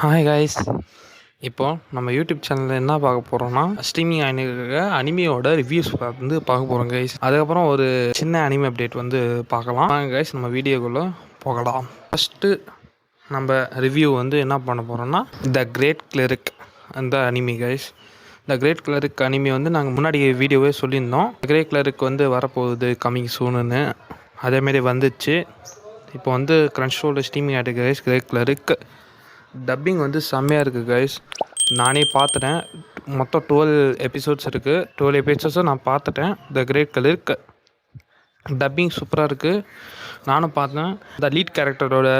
Hi guys. இப்போ நம்ம YouTube சேனலில் என்ன பார்க்க போகிறோம்னா ஸ்ட்ரீமிங் ஆகிருக்க அனிமியோட ரிவ்யூஸ் வந்து பார்க்க போகிறோம் கைஸ். அதுக்கப்புறம் ஒரு சின்ன அனிமி அப்டேட் வந்து பார்க்கலாம் கைஸ். நம்ம வீடியோக்குள்ளே போகலாம். ஃபஸ்ட்டு நம்ம ரிவ்யூ வந்து என்ன பண்ண போகிறோம்னா த கிரேட் கிளரிக் அந்த anime guys. The great cleric anime வந்து நாங்கள் முன்னாடி வீடியோவே சொல்லியிருந்தோம். கிரேட் கிளரிக் வந்து வரப்போகுது கம்மிங் சூனுன்னு. அதேமாரி வந்துச்சு. இப்போ வந்து க்ரன்ச் ரோலில் ஸ்ட்ரீமிங் ஆகிட்டு கைஸ். கிரேட் கிளரிக் டப்பிங் வந்து செம்மையாக இருக்குது கைஸ். நானே பார்த்துட்டேன். மொத்தம் 12 எபிசோட்ஸ் இருக்குது. 12 எபிசோட்ஸும் நான் பார்த்துட்டேன். த கிரேட் கிளரிக் டப்பிங் சூப்பராக இருக்குது. நானும் பார்த்தேன். த லீட் கேரக்டரோட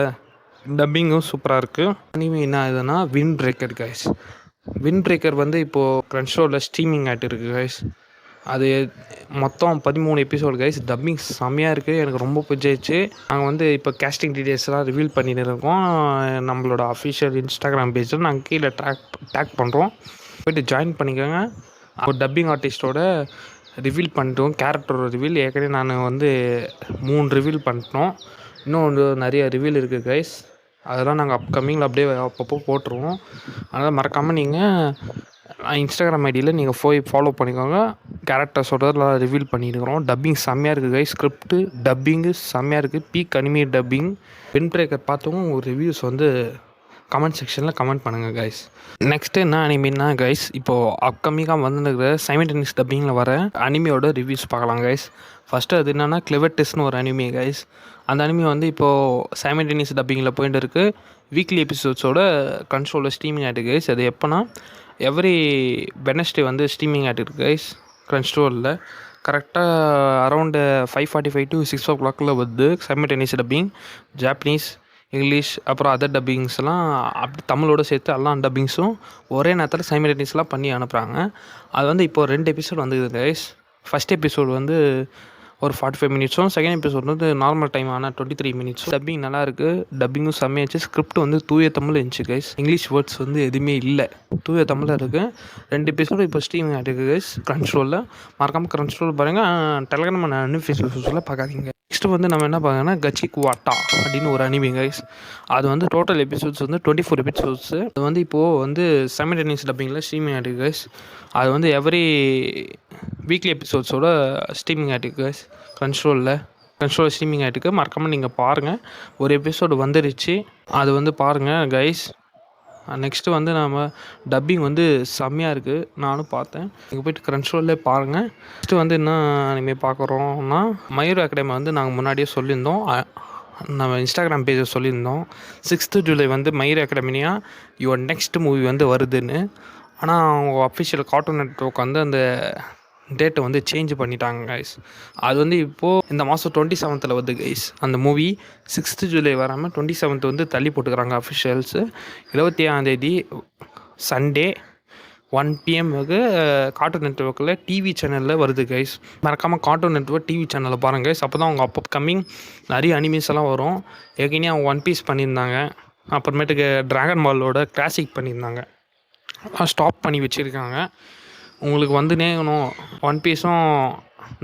டப்பிங்கும் சூப்பராக இருக்குது. அனிமே என்ன ஆகுதுன்னா wind breaker guys. Wind breaker வந்து இப்போது க்ரன்ச் ரோலில் ஸ்ட்ரீமிங் ஆகிட்டு இருக்குது கைஸ். அது மொத்தம் 13 எபிசோடு கைஸ். டப்பிங் செம்மையாக இருக்குது. எனக்கு ரொம்ப பிடிச்சிருச்சு. நாங்கள் வந்து இப்போ கேஸ்டிங் டீட்டெயில்ஸ்லாம் ரிவீல் பண்ணிட்டு இருக்கோம். நம்மளோட அஃபிஷியல் இன்ஸ்டாகிராம் பேஜில் நாங்கள் கீழே டேக் பண்ணுறோம். போய்ட்டு ஜாயின் பண்ணிக்கோங்க. ஒரு டப்பிங் ஆர்டிஸ்ட்டோட ரிவீல் பண்ணிட்டோம். கேரக்டரோட ரிவீல் ஏற்கனவே நான் வந்து 3 ரிவீல் பண்ணிட்டோம். இன்னும் நிறைய ரிவீல் இருக்குது கைஸ். அதெல்லாம் நாங்கள் அப்கமிங்கில் அப்படியே அப்பப்போ போட்டுருவோம். அதனால் மறக்காமல் நீங்கள் இன்ஸ்டாகிராம் ஐடியில் நீங்கள் போய் ஃபாலோ பண்ணிக்கோங்க. கேரக்டர்ஸோட ரிவீல் பண்ணியிருக்கிறோம். டப்பிங் செம்மையாக இருக்குது கைஸ். ஸ்கிரிப்ட்டு டப்பிங்கு செம்மையாக இருக்குது. Peak anime dubbing. Wind breaker பார்த்தவங்க ஒரு ரிவ்யூஸ் வந்து கமெண்ட் செக்ஷனில் கமெண்ட் பண்ணுங்கள் கைஸ். நெக்ஸ்ட்டு என்ன அனிமின்னா கைஸ், இப்போது அப்கமிங்காக வந்துருக்கிற சைமல்டேனியஸ் டப்பிங்கில் வர அனிமியோட ரிவ்யூஸ் பார்க்கலாம் கைஸ். ஃபஸ்ட்டு அது என்னென்னா கிளெவர்டெஸ்ட்னு ஒரு அனிமி கைஸ். அந்த அனிமி வந்து இப்போது சைமல்டேனியஸ் டப்பிங்கில் போயிட்டு இருக்குது. வீக்லி எபிசோட்ஸோட கன்சோலில் ஸ்ட்ரீமிங் ஆகிட்டு கைஸ். அது எப்போனா எவ்ரி வெனஸ்டே வந்து ஸ்ட்ரீமிங் ஆகிட்டு இருக்கு கைஸ். க்ரன்ச் ரோலில் கரெக்டாக அரௌண்டு 5:45 to 6 o'clock வருது சைமல்டேனியஸ் டப்பிங். ஜாப்பனீஸ், இங்கிலீஷ், அப்புறம் அதர் டப்பிங்ஸ்லாம் அப்படி தமிழோடு சேர்த்து எல்லா டப்பிங்ஸும் ஒரே நேரத்தில் சைமல்டேனியஸ்லாம் பண்ணி அனுப்புகிறாங்க. அது வந்து இப்போது 2 எபிசோட் வந்துக்குது கைஸ். ஃபஸ்ட் எபிசோடு வந்து ஒரு 45 மினிட்ஸும், செகண்ட் எபிசோட் வந்து நார்மல் டைம் ஆனால் 23 மினிட்ஸும். டப்பிங் நல்லா இருக்குது. டப்பிங்கும் செம்மையாச்சு. ஸ்கிரிப்ட் வந்து தூய தமிழ் இருந்துச்சு கைஸ். இங்கிலீஷ் வேர்ட்ஸ் வந்து எதுவுமே இல்லை. தூய தமிழில் இருக்குது. 2 எபிசோடு இப்போ ஸ்ட்ரீமிங் ஆகிட்டு கைஸ் க்ரன்ச் ரோலில். மறக்காமல் க்ரன்ச் ரோல் பாருங்கள். டெலகிராம் அண்ட் ஃபேஸ்புக்கில் பார்க்காதீங்க. நெக்ஸ்ட்டு வந்து நம்ம என்ன பார்க்கணும்னா கச்சிக்குவாட்டா அப்படின்னு ஒரு அனிமி கைஸ். அது வந்து டோட்டல் எபிசோட்ஸ் வந்து 24 எபிசோட்ஸு. அது வந்து இப்போது வந்து சைமல்டேனியஸ் டப்பிங்கில் ஸ்ட்ரீமிங் ஆகிட்டு கைஸ். அது வந்து எவ்ரி வீக்லி எபிசோட்ஸோட ஸ்ட்ரீமிங் ஆகிட்டு கைஸ். க்ரன்ச் ரோலில் ஸ்ட்ரீமிங் ஆகிட்டு. மறக்காமல் நீங்கள் பாருங்கள். ஒரு எபிசோடு வந்துருச்சு. அது வந்து பாருங்கள் கைஸ். நெக்ஸ்ட்டு வந்து நம்ம டப்பிங் வந்து செம்மையாக இருக்குது. நானும் பார்த்தேன். நீங்கள் போய்ட்டு க்ரன்ச் ரோல்லே பாருங்கள். நெக்ஸ்ட்டு வந்து என்ன இனிமேல் பார்க்குறோன்னா மை ஹீரோ அகாடமி வந்து நாங்கள் முன்னாடியே சொல்லியிருந்தோம். நம்ம இன்ஸ்டாகிராம் பேஜில் சொல்லியிருந்தோம் 6th ஜூலை வந்து my hero academia your next movie வந்து வருதுன்னு. ஆனால் அவங்க அஃபிஷியல் கார்ட்டூன் நெட்வொர்க் வந்து அந்த டேட்டை வந்து சேஞ்ச் பண்ணிட்டாங்க கைஸ். அது வந்து இப்போது இந்த மாதம் 27th வருது கைஸ். அந்த மூவி 6th ஜூலை வராமல் 27th வந்து தள்ளி போட்டுக்கிறாங்க அஃபிஷியல்ஸு. 27ஆம் சண்டே 1 PM கார்ட்டூன் நெட்வொர்க்கில் டிவி சேனலில் வருது கைஸ். மறக்காமல் கார்ட்டூன் நெட்வொர்க் டிவி சேனலில் பாருங்கள் கைஸ். அப்போ தான் அவங்க கம்மிங் நிறைய அனிமீஸ் எல்லாம் வரும். ஏற்கனவே அவங்க ஒன் பீஸ் பண்ணியிருந்தாங்க. அப்புறமேட்டுக்கு ட்ராகன் பாலோட கிளாசிக் பண்ணியிருந்தாங்க. ஸ்டாப் பண்ணி வச்சுருக்காங்க. உங்களுக்கு வந்து நேங்கணும் ஒன் பீஸும்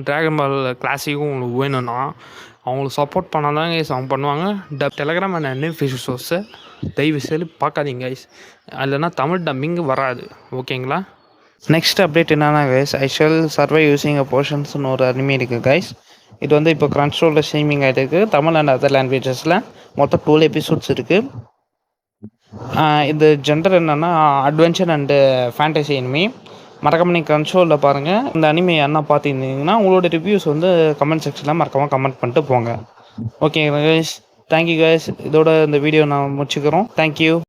ட்ராகன் பால் கிளாசிக்கும் உங்களுக்கு வேணும்னா அவங்களுக்கு சப்போர்ட் பண்ணால் தான் கைஸ் அவங்க பண்ணுவாங்க. டெலகிராம் அண்ட் ஃபேஸ்புக்ஸை தயவு செய்து பார்க்காதீங்க கைஸ். இல்லைனா தமிழ் டப்பிங் வராது. ஓகேங்களா? நெக்ஸ்ட் அப்டேட் என்னன்னா guys, I shall survive using a போர்ஷன்ஸ்னு ஒரு அனிமி இருக்குது கைஸ். இது வந்து இப்போ க்ரன்ச் ரோலில் ஸ்ட்ரீமிங் ஆகிட்டு இருக்குது. தமிழ் அண்ட் அதர் லாங்குவேஜஸில் மொத்தம் 12 எபிசோட்ஸ் இருக்குது. இது ஜெண்டர் என்னென்னா அட்வென்ச்சர் அண்டு ஃபேண்டசி அனிமி. மறக்காமல் நீங்கள் க்ரன்ச் ரோலில் பாருங்கள். இந்த அனிமே என்ன பார்த்துருந்தீங்கன்னா உங்களோட ரிவ்யூஸ் வந்து கமெண்ட் செக்ஷனில் மறக்காமல் கமெண்ட் பண்ணிட்டு போங்க. Okay guys, thank you guys. இதோட இந்த வீடியோ நான் முடிச்சுக்கிறோம். தேங்க்யூ.